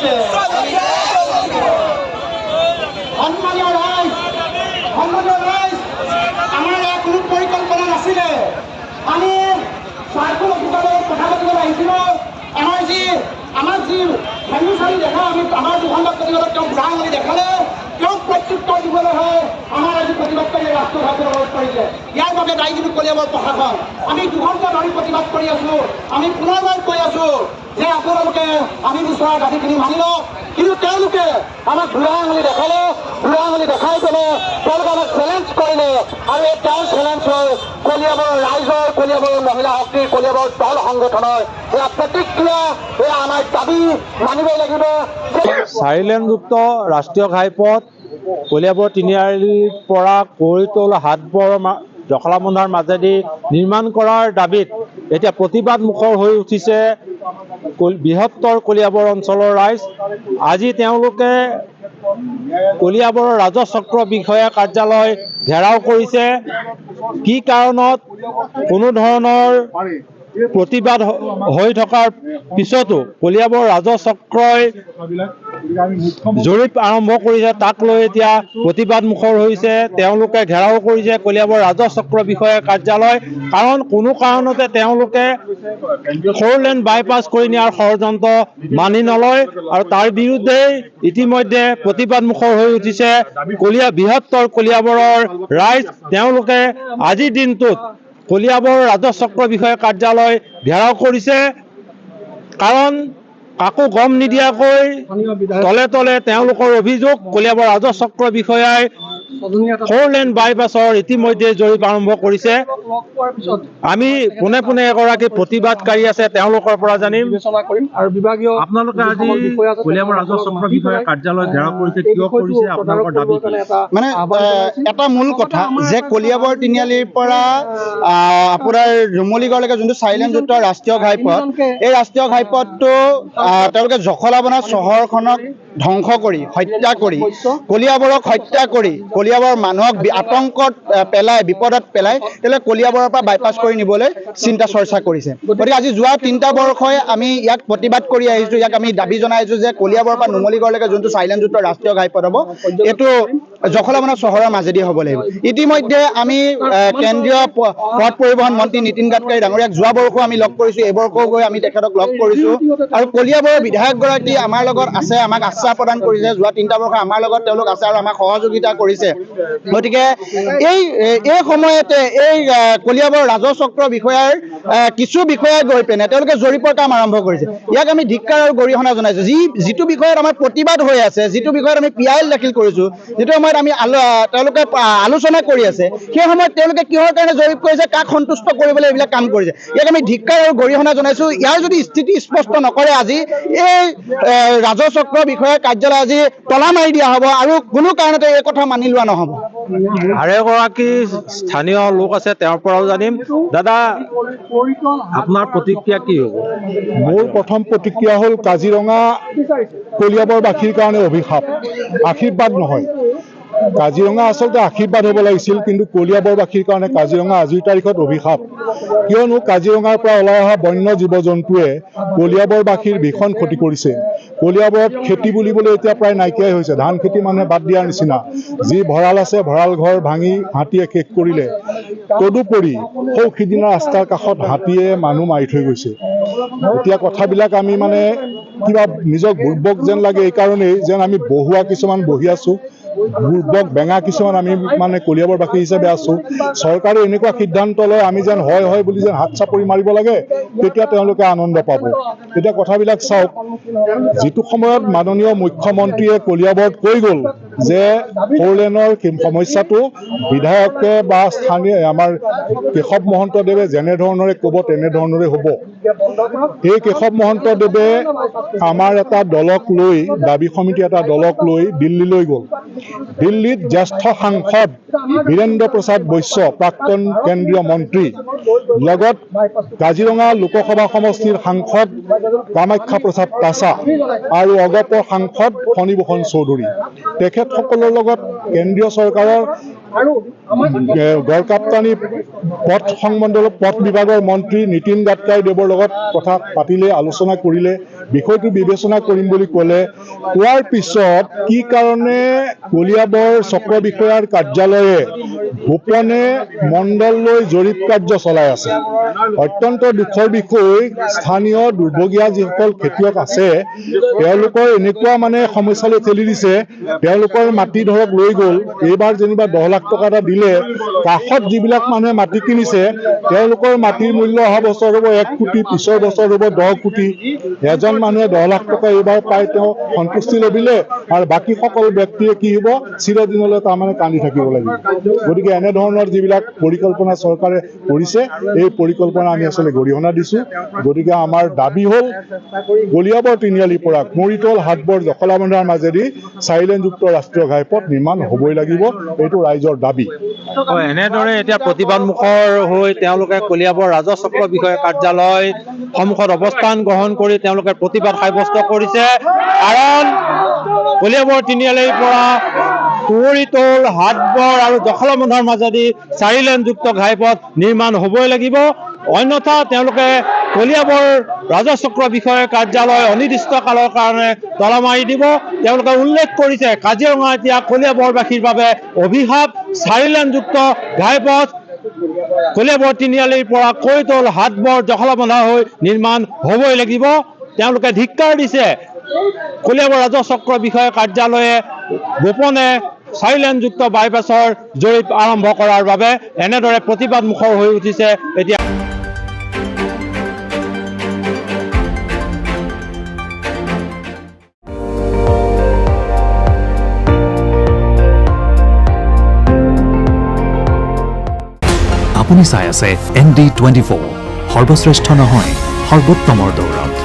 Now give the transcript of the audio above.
চলিছে সন্মানীয় ৰাইজ আমাৰ ইয়াত কোনো পৰিকল্পনা নাছিলে আমি চাৰ্কুল অফিচৰ লগত কথা পাতিবলৈ আহিছিলোঁ আমাৰ যি ভেন্যু চালি দেখা আমি আমাৰ দুখণ্ডক প্ৰতিবাদত তেওঁক বুঢ়া আঙুলি দেখালে তেওঁক প্ৰত্যুত্তৰ দিবলৈ হয় আমাৰ আজি প্ৰতিবাদকাৰী ৰাষ্ট্ৰীয় ঘাইপথ অৱৰোধ কৰিছে ইয়াৰ বাবে দায়ী কিন্তু কলিয়াবৰ প্ৰশাসন আমি দুঘণ্টা ধৰি প্ৰতিবাদ কৰি আছোঁ আমি পুনৰবাৰ কৈ আছোঁ যে আপোনালোকে আমি বিচৰা দাবীখিনি মানি লওক কিন্তু তেওঁলোকে আমাক বুঢ়া আঙুলি দেখালে বুঢ়া আঙুলি দেখাই পেলাই তেওঁলোকে আমাক চেলেঞ্জ কৰিলে আৰু এই তেওঁৰ চেলেঞ্জ হয় কলিয়াবৰৰ ৰাইজৰ কলিয়াবৰৰ মহিলা শক্তিৰ কলিয়াবৰ দল সংগঠনৰ এয়া প্ৰতিক্ৰিয়া এয়া আমাৰ দাবী মানিবই লাগিব। চাৰিলেনযুক্ত ৰাষ্ট্ৰীয় ঘাইপথ কলিয়াবৰ তিনিআলিৰ পৰা কৈৰিতল হাটবৰ জখলাবন্ধাৰ মাজেদি নিৰ্মাণ কৰাৰ দাবীত এতিয়া প্ৰতিবাদ মুখৰ হৈ উঠিছে বৃহত্তৰ কলিয়াবৰ অঞ্চলৰ ৰাইজ। আজি তেওঁলোকে কলিয়াবৰৰ ৰাজহ চক্ৰ বিষয়া কাৰ্যালয় ঘেৰাও কৰিছে। কি কাৰণত কোনো ধৰণৰ প্ৰতিবাদ হৈ থকাৰ পিছতো কলিয়াবৰ ৰাজহ চক্ৰই জৰীপ আৰম্ভ কৰিছে তাক লৈ এতিয়া প্ৰতিবাদ মুখৰ হৈছে। তেওঁলোকে ঘেৰাও কৰিছে কলিয়াবৰ ৰাজহ চক্ৰ বিষয়া কাৰ্যালয় কাৰণ কোনো কাৰণতে তেওঁলোকে 4 লেন বাইপাছ কৰি নিয়াৰ ষড়যন্ত্ৰ মানি নলয় আৰু তাৰ বিৰুদ্ধে ইতিমধ্যে প্ৰতিবাদ মুখৰ হৈ উঠিছে বৃহত্তৰ কলিয়াবৰৰ ৰাইজ। তেওঁলোকে আজিৰ দিনটোত কলিয়াবৰ ৰাজহ চক্ৰ বিষয়া কাৰ্যালয় ঘেৰাও কৰিছে কাৰণ কাকো গম নিদিয়াকৈ তলে তলে তেওঁলোকৰ অভিযোগ কলিয়াবৰ ৰাজহ চক্ৰ বিষয়াই 4 লেন বাইপাছৰ ইতিমধ্যে জৰীপ আৰম্ভ কৰিছে। আমি পোনে পোনে এগৰাকী প্ৰতিবাদকাৰী আছে তেওঁলোকৰ পৰা জানিম আৰু বিভাগীয় আপোনালোকে আজি কলিয়াবৰ ৰাজহ চক্ৰ বিষয়া কাৰ্যালয় ঘেৰাও কৰিছে কিয় কৰিছে আপোনালোকৰ দাবী মানে এটা মূল কথা যে কলিয়াবৰ তিনিআলিৰ পৰা আপোনাৰ নুমলীগড়লৈকে যোনটো 4 লেনযুক্ত ৰাষ্ট্ৰীয় ঘাইপথ এই ৰাষ্ট্ৰীয় ঘাইপথটো তেওঁলোকে জখলাবন্ধা চহৰখনক ধ্বংস কৰি হত্যা কৰি কলিয়াবৰক হত্যা কৰি কলিয়াবৰ মানুহক আতংকত পেলাই বিপদত পেলাই তেওঁলোকে কলিয়াবৰৰ পৰা বাইপাছ কৰি নিবলৈ চিন্তা চৰ্চা কৰিছে। গতিকে আজি যোৱা 3টা বৰ্ষই আমি ইয়াক প্ৰতিবাদ কৰি আহিছোঁ। ইয়াক আমি দাবী জনাইছোঁ যে কলিয়াবৰৰ পৰা নুমলীগড়লৈকে যোনটো 4 লেনযুক্ত ৰাষ্ট্ৰীয় ঘাইপথ হ'ব এইটো জখলাবন্ধা চহৰৰ মাজেদি হ'ব লাগিব। ইতিমধ্যে আমি কেন্দ্ৰীয় পথ পৰিবহণ মন্ত্ৰী নীতিন গাডকাৰী ডাঙৰীয়াক যোৱা বৰ্ষও আমি লগ কৰিছোঁ এই বৰ্ষও গৈ আমি তেখেতক লগ কৰিছোঁ আৰু কলিয়াবৰৰ বিধায়কগৰাকী আমাৰ লগত আছে আমাক আশ্বাস প্ৰদান কৰিছে যোৱা 3টা বৰ্ষ আমাৰ লগত তেওঁলোক আছে আৰু আমাক সহযোগিতা কৰিছে। গতিকে এই সময়তে এই কলিয়াবৰ ৰাজহ চক্ৰ বিষয়াৰ কিছু বিষয়াই গৈ পিনে তেওঁলোকে জৰীপৰ কাম আৰম্ভ কৰিছে। ইয়াক আমি ধিক্কাৰ আৰু গৰিহণা জনাইছোঁ। যিটো বিষয়ত আমাৰ প্ৰতিবাদ হৈ আছে যিটো বিষয়ত আমি PIL দাখিল কৰিছোঁ যিটো সময়ত আমি তেওঁলোকে আলোচনা কৰি আছে সেই সময়ত তেওঁলোকে কিহৰ কাৰণে জৰীপ কৰিছে কাক সন্তুষ্ট কৰিবলৈ এইবিলাক কাম কৰিছে ইয়াক আমি ধিক্কাৰ আৰু গৰিহণা জনাইছোঁ। ইয়াৰ যদি স্থিতি স্পষ্ট নকৰে আজি এই ৰাজহ চক্ৰ বিষয়াৰ কাৰ্যালয় আজি তলা মাৰি দিয়া হ'ব আৰু কোনো কাৰণতে এই কথা মানি লোৱা নহ'ব। আৰু এগৰাকী স্থানীয় লোক আছে তেওঁৰ পৰাও জানিম। দাদা আপোনাৰ প্ৰতিক্ৰিয়া কি হ'ব? মোৰ প্ৰথম প্ৰতিক্ৰিয়া হ'ল কাজিৰঙা কলিয়াবৰবাসীৰ কাৰণে অভিশাপ আশীৰ্বাদ নহয়। কাজিৰঙা আচলতে আশীৰ্বাদ হ'ব লাগিছিল কিন্তু কলিয়াবৰবাসীৰ কাৰণে কাজিৰঙা আজিৰ তাৰিখত অভিশাপ। কিয়নো কাজিৰঙাৰ পৰা ওলাই অহা বন্য জীৱ জন্তুৱে কলিয়াবৰবাসীৰ ভীষণ ক্ষতি কৰিছে। কলিয়াবৰত খেতি বুলিবলৈ এতিয়া প্ৰায় নাইকিয়াই হৈছে। ধান খেতি মানুহে বাদ দিয়াৰ নিচিনা। যি ভঁৰাল আছে ভঁৰাল ঘৰ ভাঙি হাতীয়ে শেষ কৰিলে। তদুপৰি সিদিনা ৰাস্তাৰ কাষত হাতীয়ে মানুহ মাৰি থৈ গৈছে। এতিয়া কথাবিলাক আমি মানে কিবা নিজক বুৰ্বক যেন লাগে এইকাৰণেই যেন আমি বহুৱা কিছুমান বহি আছোঁ বুৰ্বক বেঙা কিছুমান আমি মানে কলিয়াবৰবাসী হিচাপে আছোঁ। চৰকাৰে এনেকুৱা সিদ্ধান্ত লয় আমি যেন হয় হয় বুলি যেন হাত চাপৰি মাৰিব লাগে তেতিয়া তেওঁলোকে আনন্দ পাব। এতিয়া কথাবিলাক চাওক যিটো সময়ত মাননীয় মুখ্যমন্ত্ৰীয়ে কলিয়াবৰত কৈ গ'ল যে 4 লেনৰ সমস্যাটো বিধায়কে বা স্থানীয় আমাৰ কেশৱ মহন্তদেৱে যেনেধৰণৰে ক'ব তেনেধৰণৰে হ'ব। এই কেশৱ মহন্তদেৱে আমাৰ এটা দলক লৈ দাবী সমিতি এটা দলক লৈ দিল্লীলৈ গ'ল। দিল্লীত জ্যেষ্ঠ সাংসদ বীৰেন্দ্ৰ প্ৰসাদ বৈশ্য প্ৰাক্তন কেন্দ্ৰীয় মন্ত্ৰী লগত কাজিৰঙা লোকসভা সমষ্টিৰ সাংসদ কামাখ্যা প্ৰসাদ তাছা আৰু অগপৰ সাংসদ ফণীভূষণ চৌধুৰী তেখেতসকলৰ লগত কেন্দ্ৰীয় চৰকাৰৰ গড়কাপ্তানি পথ সংমণ্ডল পথ বিভাগৰ মন্ত্ৰী নীতিন গাডকাৰী দেৱৰ লগত কথা পাতিলে আলোচনা কৰিলে বিষয়টো বিবেচনা কৰিম বুলি ক'লে, কোৱাৰ পিছত কি কাৰণে কলিয়াবৰ চক্ৰ বিষয়াৰ কাৰ্যালয়ে গোপনে মণ্ডল লৈ জৰীপ কাৰ্য চলাই আছে। অত্যন্ত দুখৰ বিষয়, স্থানীয় দুৰ্ভগীয়া যিসকল খেতিয়ক আছে তেওঁলোকৰ এনেকুৱা মানে সমস্যালৈ ঠেলি দিছে, তেওঁলোকৰ মাটি ধৰক লৈ গ'ল, এইবাৰ যেনিবা 10 লাখ টকা এটা দিলে, কাষত যিবিলাক মানুহে মাটি কিনিছে তেওঁলোকৰ মাটিৰ মূল্য অহা বছৰ হ'ব 1 কোটি, পিছৰ বছৰ হ'ব 10 কোটি। এজন মানুহে 10 লাখ টকা এইবাৰ পাই তেওঁ সন্তুষ্টি লভিলে, আৰু বাকী সকলো ব্যক্তিয়ে কি হ'ব, চিৰদিনলৈ তাৰমানে কান্দি থাকিব লাগিব। গতিকে এনেধৰণৰ যিবিলাক পৰিকল্পনা চৰকাৰে কৰিছে, এই পৰিকল্পনা আমি আচলতে গৰিহণা দিছোঁ। গতিকে আমাৰ দাবী হ'ল কলিয়াবৰ তিনিআলিৰ পৰা কুঁৱৰীতল হাটবৰ জখলাবন্ধাৰ মাজেদি 4 লেনযুক্ত ৰাষ্ট্ৰীয় ঘাইপথ নিৰ্মাণ হ'বই লাগিব, এইটো ৰাইজৰ দাবী। এনেদৰে এতিয়া প্ৰতিবাদমুখৰ হৈ তেওঁলোকে কলিয়াবৰ ৰাজহ চক্ৰ বিষয়া কাৰ্যালয় সন্মুখত অৱস্থান গ্ৰহণ কৰি তেওঁলোকে প্ৰতিবাদ সাব্যস্ত কৰিছে। কাৰণ কলিয়াবৰ তিনিআলিৰ পৰা কুঁৱৰীতল হাটবৰ আৰু জখলাবন্ধাৰ মাজেদি 4 লেনযুক্ত ঘাইপথ নিৰ্মাণ হ'বই লাগিব, অন্যথা তেওঁলোকে কলিয়াবৰ ৰাজহ চক্ৰ বিষয়া কাৰ্যালয় অনিৰ্দিষ্ট কালৰ কাৰণে তলা মাৰি দিব। তেওঁলোকে উল্লেখ কৰিছে কাজিৰঙা এতিয়া কলিয়াবৰবাসীৰ বাবে অভিশাপ। 4 লেনযুক্ত ঘাইপথ কলিয়াবৰ তিনিআলিৰ পৰা কুঁৱৰীতল হাটবৰ জখলাবন্ধা হৈ নিৰ্মাণ হ'বই লাগিব। তেওঁলোকে ধিক্কাৰ দিছে কলিয়াবৰ ৰাজহ চক্ৰ বিষয়া কাৰ্যালয়ে গোপনে 4 লেনযুক্ত বাইপাছৰ জৰীপ আৰম্ভ কৰাৰ বাবে। এনেদৰে প্ৰতিবাদ মুখৰ হৈ উঠিছে এতিয়া। আপুনি চাই আছে ND24, সৰ্বশ্ৰেষ্ঠ নহয় সৰ্বোত্তমৰ দৌৰত।